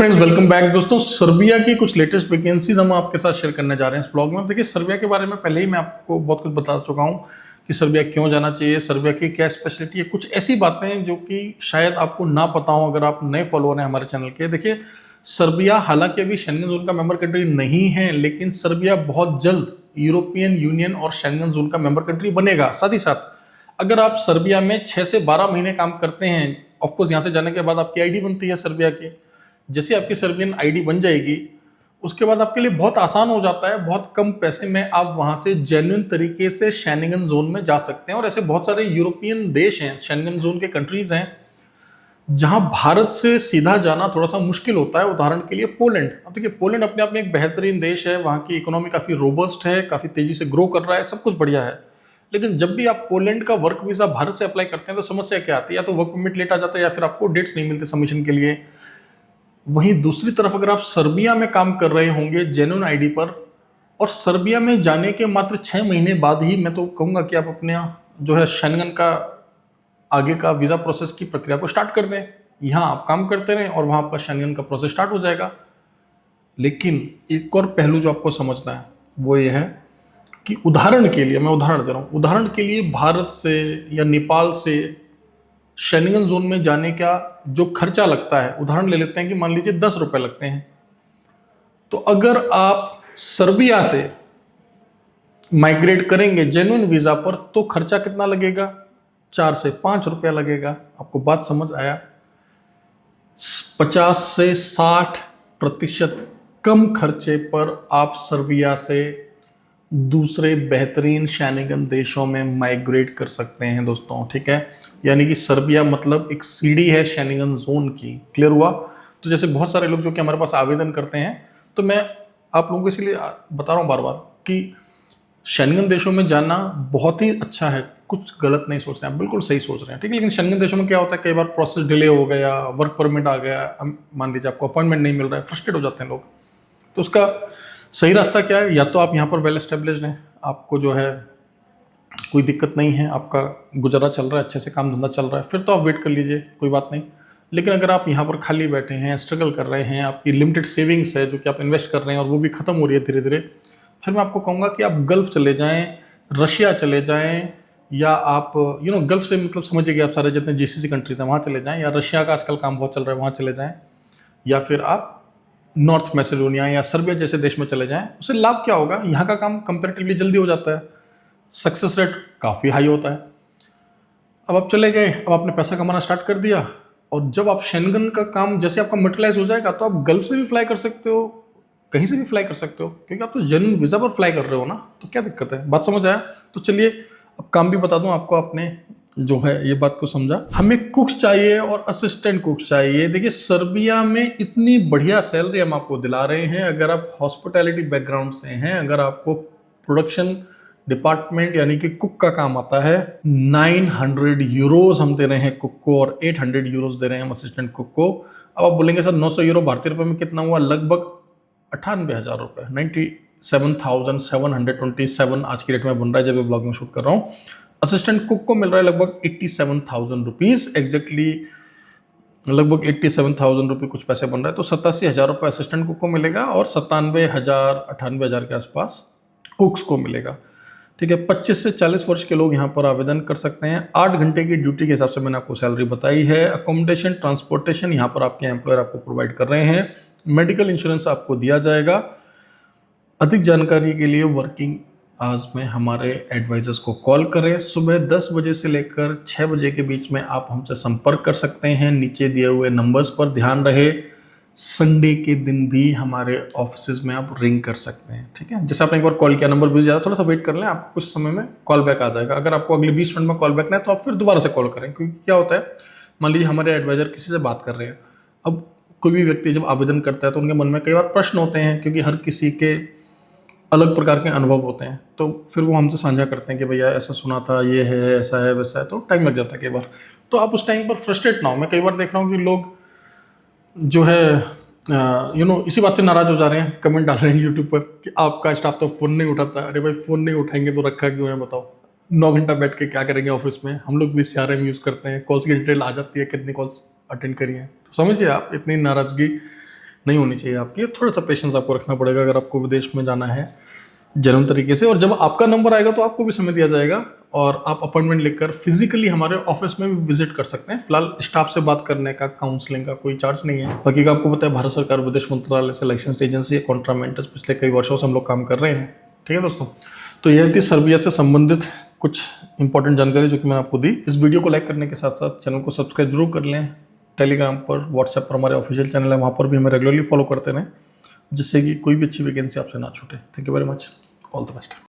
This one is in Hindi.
Friends, welcome back. दोस्तों, सर्बिया की कुछ लेटेस्ट वैकेंसीज हम आपके साथ शेयर करने जा रहे हैं इस ब्लॉग में। देखिए, सर्बिया के बारे में पहले ही मैं आपको बहुत कुछ बता चुका हूं कि सर्बिया क्यों जाना चाहिए, सर्बिया की क्या स्पेशलिटी है। कुछ ऐसी बातें हैं जो कि शायद आपको ना पता हो अगर आप नए फॉलोअर हैं हमारे चैनल के। देखिए, सर्बिया हालांकि अभी शेंगन जोन का मेंबर कंट्री नहीं है, लेकिन सर्बिया बहुत जल्द यूरोपियन यूनियन और शेंगन जोन का मेंबर कंट्री बनेगा। साथ ही साथ अगर आप सर्बिया में 6 से 12 महीने काम करते हैं, ऑफकोर्स यहाँ से जाने के बाद आपकी आईडी बनती है सर्बिया की। जैसे आपकी सर्बियन आईडी बन जाएगी, उसके बाद आपके लिए बहुत आसान हो जाता है। बहुत कम पैसे में आप वहां से जेन्युइन तरीके से शेंगन जोन में जा सकते हैं। और ऐसे बहुत सारे यूरोपियन देश हैं, शेंगन जोन के कंट्रीज हैं, जहां भारत से सीधा जाना थोड़ा सा मुश्किल होता है। उदाहरण के लिए पोलैंड। अब देखिए, पोलैंड अपने आप में एक बेहतरीन देश है, वहां की इकोनॉमी काफी रोबस्ट है, काफी तेजी से ग्रो कर रहा है, सब कुछ बढ़िया है। लेकिन जब भी आप पोलैंड का वर्क वीजा भारत से अप्लाई करते हैं तो समस्या क्या आती है? या तो वर्क परमिट लेट आ जाता है, या फिर आपको डेट्स नहीं मिलते सबमिशन के लिए। वहीं दूसरी तरफ अगर आप सर्बिया में काम कर रहे होंगे जेन्युइन आईडी पर, और सर्बिया में जाने के मात्र 6 महीने बाद ही मैं तो कहूंगा कि आप अपने जो है शेंगन का आगे का वीजा प्रोसेस की प्रक्रिया को स्टार्ट कर दें। यहाँ आप काम करते रहें और वहां आपका शेंगन का प्रोसेस स्टार्ट हो जाएगा। लेकिन एक और पहलू जो आपको समझना है वो ये है कि उदाहरण के लिए, मैं उदाहरण दे रहा हूँ, उदाहरण के लिए भारत से या नेपाल से शेंगन जोन में जाने का जो खर्चा लगता है, उदाहरण ले लेते हैं कि मान लीजिए 10 रुपए लगते हैं। तो अगर आप सर्बिया से माइग्रेट करेंगे जेन्युइन वीजा पर तो खर्चा कितना लगेगा? 4 से 5 रुपया लगेगा। आपको बात समझ आया? 50 से 60% कम खर्चे पर आप सर्बिया से दूसरे बेहतरीन शेंगन देशों में माइग्रेट कर सकते हैं दोस्तों। ठीक है, यानी कि सर्बिया मतलब एक सीढ़ी है शेंगन जोन की। क्लियर हुआ? तो जैसे बहुत सारे लोग जो कि हमारे पास आवेदन करते हैं, तो मैं आप लोगों को इसलिए बता रहा हूँ बार बार कि शेंगन देशों में जाना बहुत ही अच्छा है, कुछ गलत नहीं सोच रहे हैं, बिल्कुल सही सोच रहे हैं। ठीक है, लेकिन शेंगन देशों में क्या होता है, कई बार प्रोसेस डिले हो गया, वर्क परमिट आ गया, मान लीजिए आपको अपॉइंटमेंट नहीं मिल रहा है, फ्रस्ट्रेट हो जाते हैं लोग। तो उसका सही रास्ता क्या है? या तो आप यहाँ पर वेल एस्टेब्लिश्ड हैं, आपको जो है कोई दिक्कत नहीं है, आपका गुजारा चल रहा है, अच्छे से काम धंधा चल रहा है, फिर तो आप वेट कर लीजिए, कोई बात नहीं। लेकिन अगर आप यहाँ पर खाली बैठे हैं, स्ट्रगल कर रहे हैं, आपकी लिमिटेड सेविंग्स है जो कि आप इन्वेस्ट कर रहे हैं और वो भी खत्म हो रही है धीरे धीरे, फिर मैं आपको कहूँगा कि आप गल्फ चले जाएँ, रशिया चले जाएँ, या आप गल्फ से मतलब समझिए कि आप सारे जितने जीसीसी कंट्रीज हैं वहाँ चले जाएँ, या रशिया का आजकल काम बहुत चल रहा है वहाँ चले जाएँ, या फिर आप नॉर्थ मैसेडोनिया या सर्बिया जैसे देश में चले जाएं। उससे लाभ क्या होगा? यहाँ का काम कंपैरेटिवली जल्दी हो जाता है, सक्सेस रेट काफ़ी हाई होता है। अब आप चले गए, अब आपने पैसा कमाना स्टार्ट कर दिया, और जब आप शेंगन का काम जैसे आपका मटेरियलाइज हो जाएगा तो आप गल्फ से भी फ्लाई कर सकते हो, कहीं से भी फ्लाई कर सकते हो, क्योंकि आप तो जेन्युइन वीज़ा पर फ्लाई कर रहे हो ना। तो क्या दिक्कत है? बात समझ आया? तो चलिए अब काम भी बता दूं आपको, आपने जो है ये बात को समझा। हमें कुक्स चाहिए और असिस्टेंट कुक्स चाहिए। देखिए, सर्बिया में इतनी बढ़िया सैलरी हम आपको दिला रहे हैं। अगर आप हॉस्पिटैलिटी बैकग्राउंड से हैं, अगर आपको प्रोडक्शन डिपार्टमेंट यानी कि कुक का काम आता है, 900 यूरोज हम दे रहे हैं कुक को, और 800 यूरोज दे रहे हैं हम असिस्टेंट कुक को। अब आप बोलेंगे सर 900 यूरो भारतीय रुपये में कितना हुआ? लगभग 98,000 रुपये, 97,727 आज की डेट में बन रहा है जब ये ब्लॉग में शूट कर रहा हूँ। असिस्टेंट कुक को मिल रहा है लगभग 87,000 रुपीज़, एग्जैक्टली लगभग 87,000 रुपये कुछ पैसे बन रहा है। तो 87,000 रुपये असिस्टेंट कुक को मिलेगा और 97,000 98,000 के आसपास कुक्स को मिलेगा। ठीक है, 25 से 40 वर्ष के लोग यहाँ पर आवेदन कर सकते हैं। 8 घंटे की ड्यूटी के हिसाब से मैंने आपको सैलरी बताई है। अकोमोडेशन ट्रांसपोर्टेशन यहाँ पर आपके एम्प्लॉयर आपको प्रोवाइड कर रहे हैं। मेडिकल इंश्योरेंस आपको दिया जाएगा। अधिक जानकारी के लिए वर्किंग आज में हमारे एडवाइजर्स को कॉल करें। सुबह 10 बजे से लेकर 6 बजे के बीच में आप हमसे संपर्क कर सकते हैं नीचे दिए हुए नंबर्स पर। ध्यान रहे, संडे के दिन भी हमारे ऑफिस में आप रिंग कर सकते हैं। ठीक है, जैसे आपने एक बार कॉल किया, नंबर बिजी ज़्यादा, थोड़ा सा वेट कर लें, आपको कुछ समय में कॉल बैक आ जाएगा। अगर आपको अगले 20 मिनट में कॉल बैक नहीं है तो आप फिर दोबारा से कॉल करें, क्योंकि क्या होता है, मान लीजिए हमारे एडवाइजर किसी से बात कर रहे हैं। अब कोई भी व्यक्ति जब आवेदन करता है तो उनके मन में कई बार प्रश्न होते हैं, क्योंकि हर किसी के अलग प्रकार के अनुभव होते हैं। तो फिर वो हमसे साझा करते हैं कि भैया ऐसा सुना था, ये है, ऐसा है, वैसा है, तो टाइम लग जाता है कई बार। तो आप उस टाइम पर फ्रस्ट्रेट ना हो। मैं कई बार देख रहा हूँ कि लोग जो है इसी बात से नाराज हो जा रहे हैं, कमेंट डाल रहे हैं यूट्यूब पर कि आपका स्टाफ तो फ़ोन नहीं उठाता। अरे भाई, फ़ोन नहीं उठाएंगे तो रखा क्यों है बताओ? 9 घंटा बैठ के क्या करेंगे ऑफिस में? हम लोग भी CRM यूज़ करते हैं, कॉल्स की डिटेल आ जाती है, कितनी कॉल्स अटेंड करी हैं। तो समझिए आप, इतनी नाराज़गी नहीं होनी चाहिए आपकी। थोड़ा सा पेशेंस आपको रखना पड़ेगा अगर आपको विदेश में जाना है जेन्युइन तरीके से। और जब आपका नंबर आएगा तो आपको भी समय दिया जाएगा और आप अपॉइंटमेंट लेकर फिजिकली हमारे ऑफिस में भी विजिट कर सकते हैं। फिलहाल स्टाफ से बात करने का, काउंसलिंग का कोई चार्ज नहीं है। बाकी का आपको पता है, भारत सरकार विदेश मंत्रालय से लाइसेंस एजेंसी कॉन्ट्रामेंटस पिछले कई वर्षों से हम लोग काम कर रहे हैं। ठीक है दोस्तों, तो यह थी सर्बिया से संबंधित कुछ इंपॉर्टेंट जानकारी जो कि मैंने आपको दी। इस वीडियो को लाइक करने के साथ साथ चैनल को सब्सक्राइब जरूर कर लें। टेलीग्राम पर, व्हाट्सएप पर हमारे ऑफिशियल चैनल है, वहाँ पर भी हमें रेगुलरली फॉलो करते रहें, जिससे कि कोई भी अच्छी वैकेंसी आपसे ना छूटे। Thank you very much, all the best.